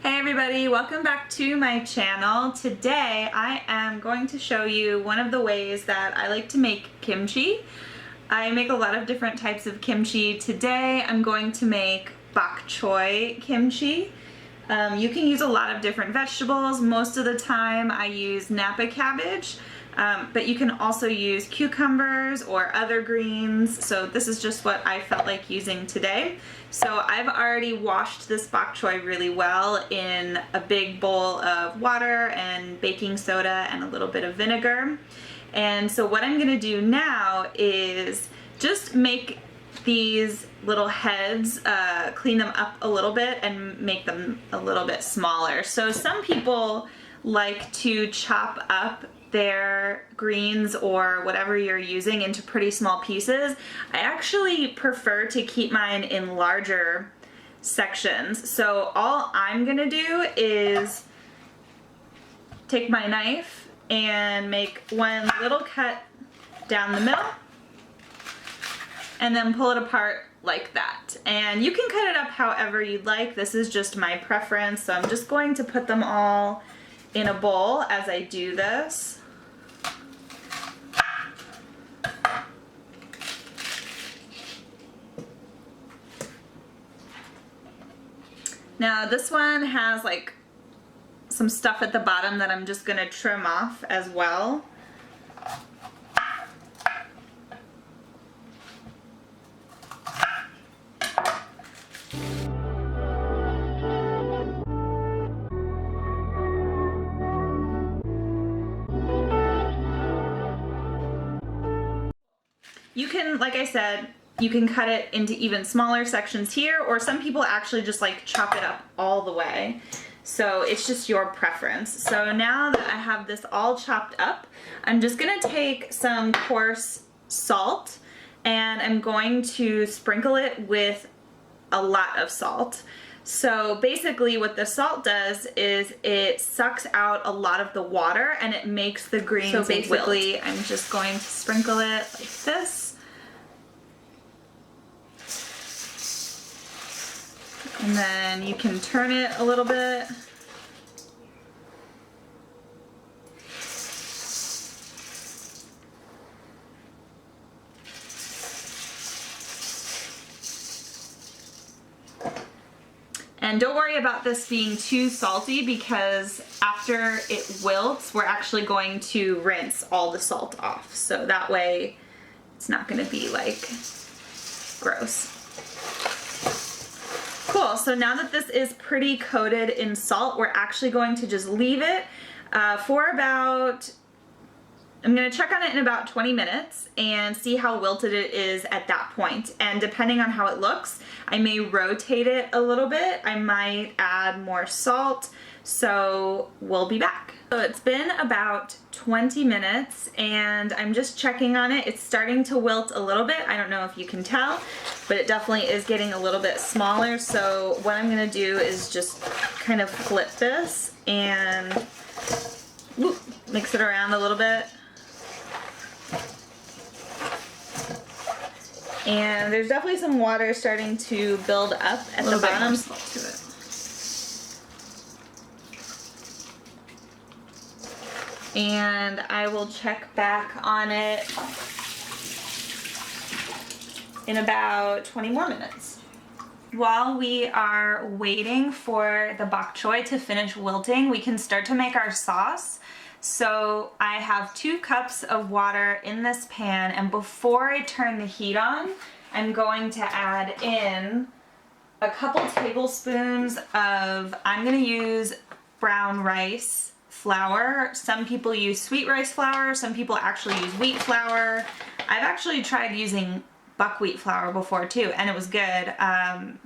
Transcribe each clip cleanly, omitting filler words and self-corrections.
Hey everybody, welcome back to my channel. Today I am going to show you one of the ways that I like to make kimchi. I make a lot of different types of kimchi. Today I'm going to make bok choy kimchi. You can use a lot of different vegetables. Most of the time I use Napa cabbage, but you can also use cucumbers or other greens. So this is just what I felt like using today. So I've already washed this bok choy really well in a big bowl of water and baking soda and a little bit of vinegar. And so what I'm gonna do now is just make these little heads, clean them up a little bit and make them a little bit smaller. So some people like to chop up their greens or whatever you're using into pretty small pieces. I actually prefer to keep mine in larger sections. So all I'm gonna do is take my knife and make one little cut down the middle and then pull it apart like that. And you can cut it up however you'd like. This is just my preference. So I'm just going to put them all in a bowl as I do this. Now this one has like some stuff at the bottom that I'm just gonna trim off as well. You can, like I said, you can cut it into even smaller sections here, or some people actually just like chop it up all the way. So it's just your preference. So now that I have this all chopped up, I'm just gonna take some coarse salt and I'm going to sprinkle it with a lot of salt. So basically what the salt does is it sucks out a lot of the water and it makes the greens wilt. So basically I'm just going to sprinkle it like this. And then you can turn it a little bit. And don't worry about this being too salty because after it wilts, we're actually going to rinse all the salt off. So that way it's not gonna be like gross. Cool, so now that this is pretty coated in salt, we're actually going to just leave it for about, I'm gonna check on it in about 20 minutes and see how wilted it is at that point. And depending on how it looks, I may rotate it a little bit. I might add more salt, so we'll be back. So it's been about 20 minutes and I'm just checking on it. It's starting to wilt a little bit. I don't know if you can tell, but it definitely is getting a little bit smaller. So what I'm gonna do is just kind of flip this and mix it around a little bit. And there's definitely some water starting to build up at the bottom. To it. And I will check back on it in about 20 more minutes. While we are waiting for the bok choy to finish wilting, we can start to make our sauce. So I have 2 cups of water in this pan, and before I turn the heat on, I'm going to add in a couple tablespoons of, I'm gonna use brown rice flour. Some people use sweet rice flour, some people actually use wheat flour. I've actually tried using buckwheat flour before too, and it was good.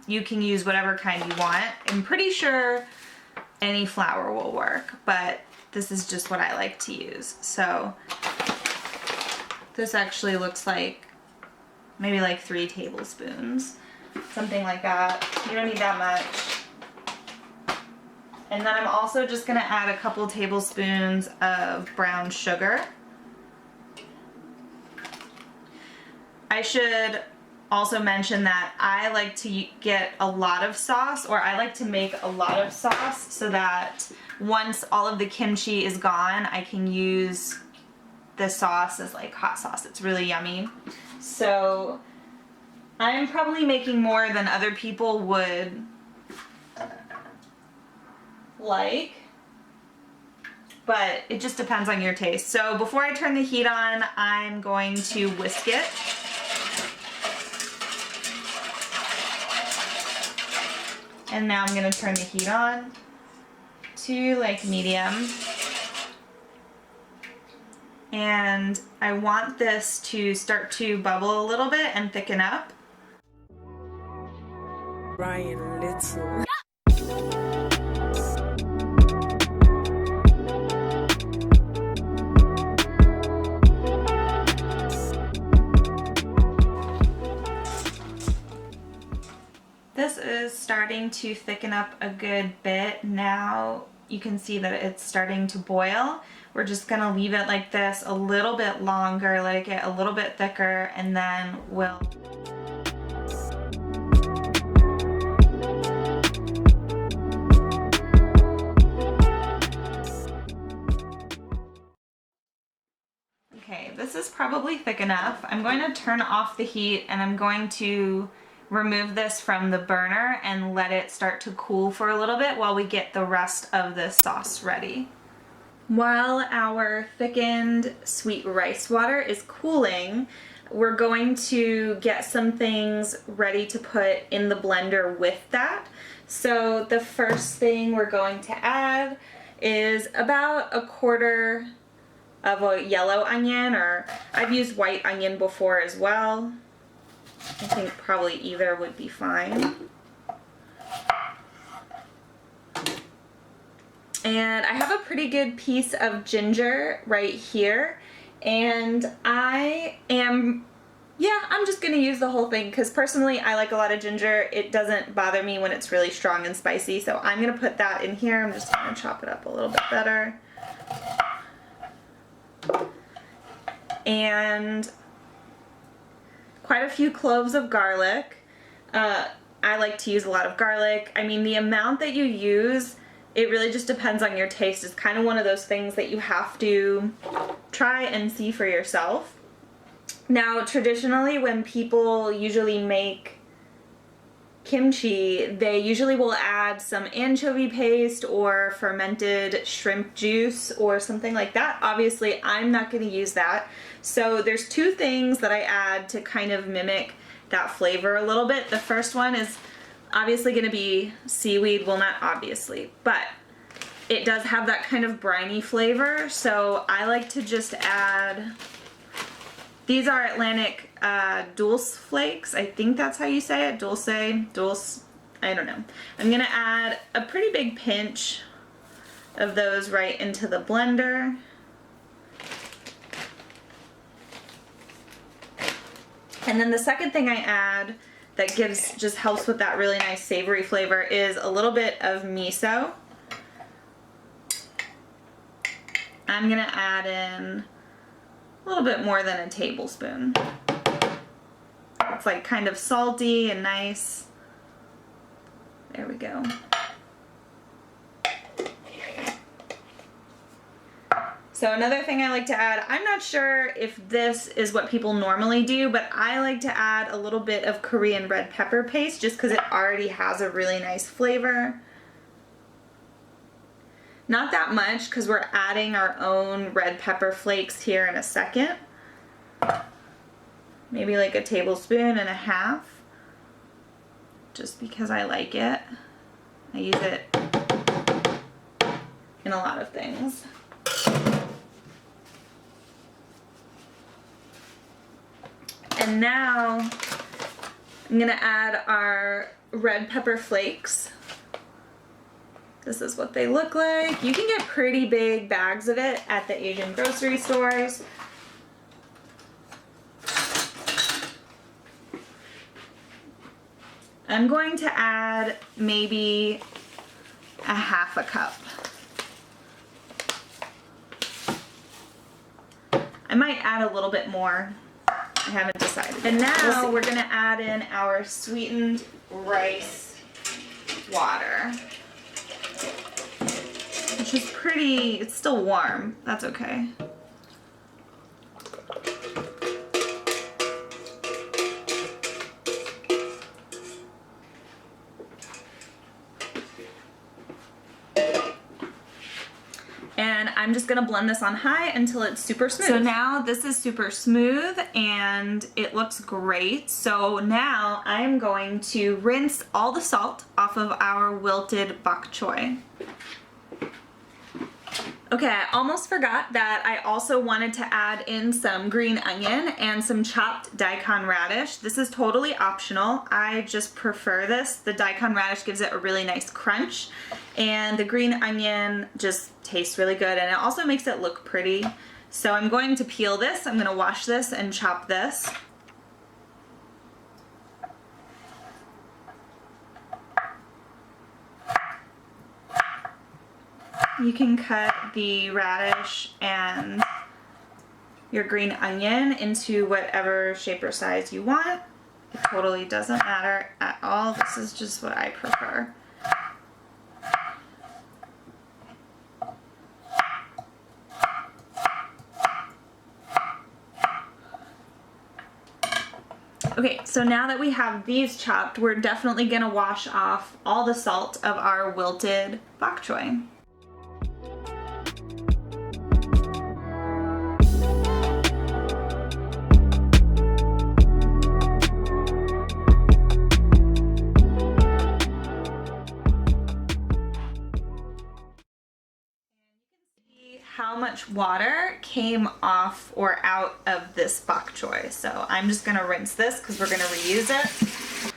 You can use whatever kind you want. I'm pretty sure any flour will work, but this is just what I like to use. So this actually looks like maybe like 3 tablespoons, something like that. You don't need that much. And then I'm also just gonna add a couple tablespoons of brown sugar. I should also mention that I like to get a lot of sauce, or I like to make a lot of sauce so that once all of the kimchi is gone, I can use the sauce as like hot sauce. It's really yummy. So I'm probably making more than other people would like, but it just depends on your taste. So before I turn the heat on, I'm going to whisk it. And now I'm gonna turn the heat on to like medium. And I want this to start to bubble a little bit and thicken up. Brian Little. This is starting to thicken up a good bit. Now you can see that it's starting to boil. We're just gonna leave it like this a little bit longer, let it get a little bit thicker, and then we'll okay, this is probably thick enough. I'm going to turn off the heat and I'm going to remove this from the burner and let it start to cool for a little bit while we get the rest of the sauce ready. While our thickened sweet rice water is cooling, we're going to get some things ready to put in the blender with that. So the first thing we're going to add is about 1/4 of a yellow onion, or I've used white onion before as well. I think probably either would be fine. And I have a pretty good piece of ginger right here, and I'm just gonna use the whole thing because personally I like a lot of ginger. It doesn't bother me when it's really strong and spicy, so I'm gonna put that in here. I'm just gonna chop it up a little bit better. And quite a few cloves of garlic. I like to use a lot of garlic. I mean, the amount that you use, it really just depends on your taste. It's kind of one of those things that you have to try and see for yourself. Now, traditionally, when people usually make kimchi, they usually will add some anchovy paste or fermented shrimp juice or something like that. Obviously, I'm not going to use that. So there's two things that I add to kind of mimic that flavor a little bit. The first one is obviously going to be seaweed. Well, not obviously, but it does have that kind of briny flavor. So I like to just add, these are Atlantic dulce flakes. I think that's how you say it. Dulce, I don't know. I'm going to add a pretty big pinch of those right into the blender. And then the second thing I add that just helps with that really nice savory flavor is a little bit of miso. I'm gonna add in a little bit more than a tablespoon. It's like kind of salty and nice. There we go. So another thing I like to add, I'm not sure if this is what people normally do, but I like to add a little bit of Korean red pepper paste just because it already has a really nice flavor. Not that much because we're adding our own red pepper flakes here in a second. Maybe like 1.5 tablespoons, just because I like it. I use it in a lot of things. And now I'm gonna add our red pepper flakes. This is what they look like. You can get pretty big bags of it at the Asian grocery stores. I'm going to add maybe 1/2 cup. I might add a little bit more. I haven't decided. And now we're gonna add in our sweetened rice water, which is pretty, it's still warm. That's okay. And I'm just gonna blend this on high until it's super smooth. So now this is super smooth and it looks great. So now I'm going to rinse all the salt off of our wilted bok choy. Okay, I almost forgot that I also wanted to add in some green onion and some chopped daikon radish. This is totally optional. I just prefer this. The daikon radish gives it a really nice crunch, and the green onion just tastes really good, and it also makes it look pretty. So I'm going to peel this, I'm gonna wash this and chop this. You can cut the radish and your green onion into whatever shape or size you want. It totally doesn't matter at all. This is just what I prefer. Okay, so now that we have these chopped, we're definitely gonna wash off all the salt of our wilted bok choy. How much water came off or out of this bok choy. So I'm just gonna rinse this because we're gonna reuse it.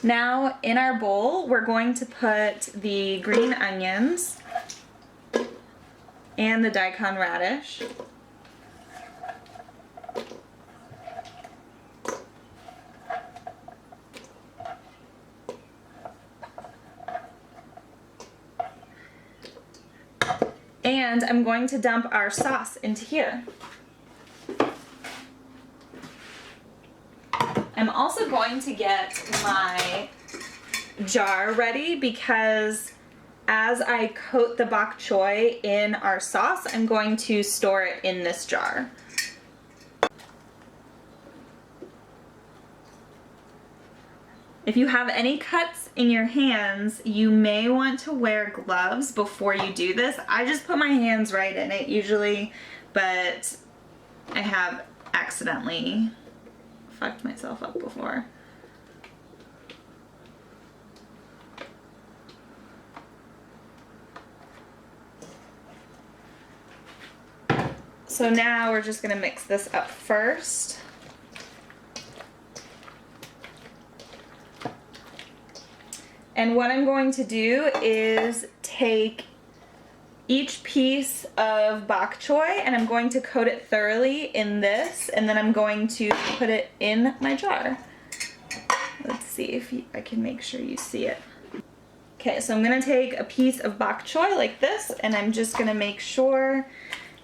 Now in our bowl, we're going to put the green onions and the daikon radish. And I'm going to dump our sauce into here. I'm also going to get my jar ready because as I coat the bok choy in our sauce, I'm going to store it in this jar. If you have any cuts in your hands, you may want to wear gloves before you do this. I just put my hands right in it usually, but I have accidentally fucked myself up before. So now we're just gonna mix this up first. And what I'm going to do is take each piece of bok choy and I'm going to coat it thoroughly in this, and then I'm going to put it in my jar. Let's see if I can make sure you see it. Okay, so I'm gonna take a piece of bok choy like this, and I'm just gonna make sure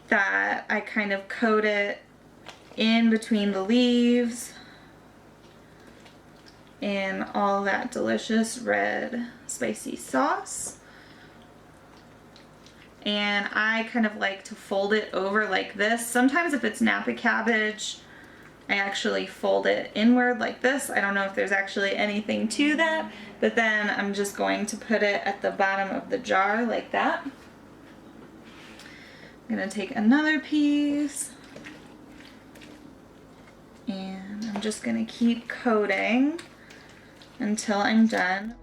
that I kind of coat it in between the leaves in all that delicious red spicy sauce. And I kind of like to fold it over like this. Sometimes if it's Napa cabbage, I actually fold it inward like this. I don't know if there's actually anything to that, but then I'm just going to put it at the bottom of the jar like that. I'm gonna take another piece and I'm just gonna keep coating until I'm done.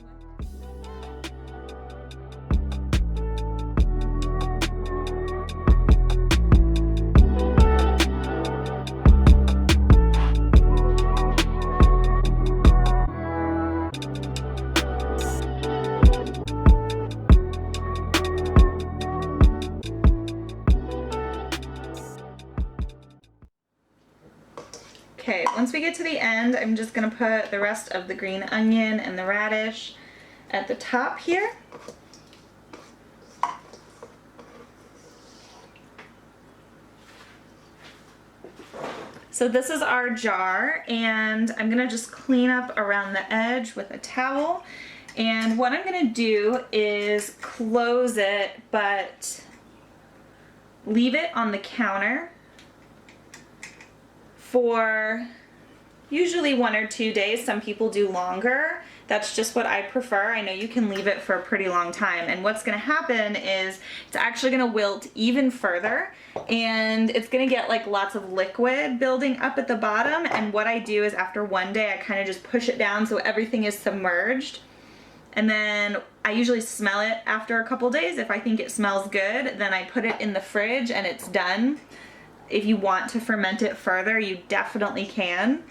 Okay, once we get to the end, I'm just gonna put the rest of the green onion and the radish at the top here. So this is our jar, and I'm gonna just clean up around the edge with a towel. And what I'm gonna do is close it, but leave it on the counter for usually 1 or 2 days. Some people do longer. That's just what I prefer. I know you can leave it for a pretty long time. And what's gonna happen is it's actually gonna wilt even further, and it's gonna get like lots of liquid building up at the bottom. And what I do is after 1 day, I kind of just push it down so everything is submerged. And then I usually smell it after a couple days. If I think it smells good, then I put it in the fridge and it's done. If you want to ferment it further, you definitely can.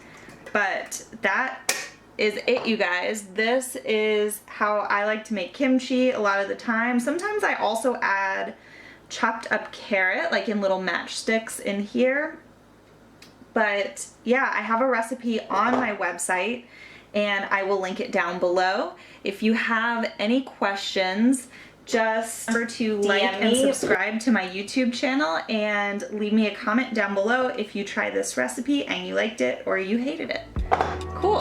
But that is it, you guys. This is how I like to make kimchi a lot of the time. Sometimes I also add chopped up carrot, like in little matchsticks in here. But yeah, I have a recipe on my website, and I will link it down below. If you have any questions, just remember to like and subscribe to my YouTube channel and leave me a comment down below if you tried this recipe and you liked it or you hated it. Cool.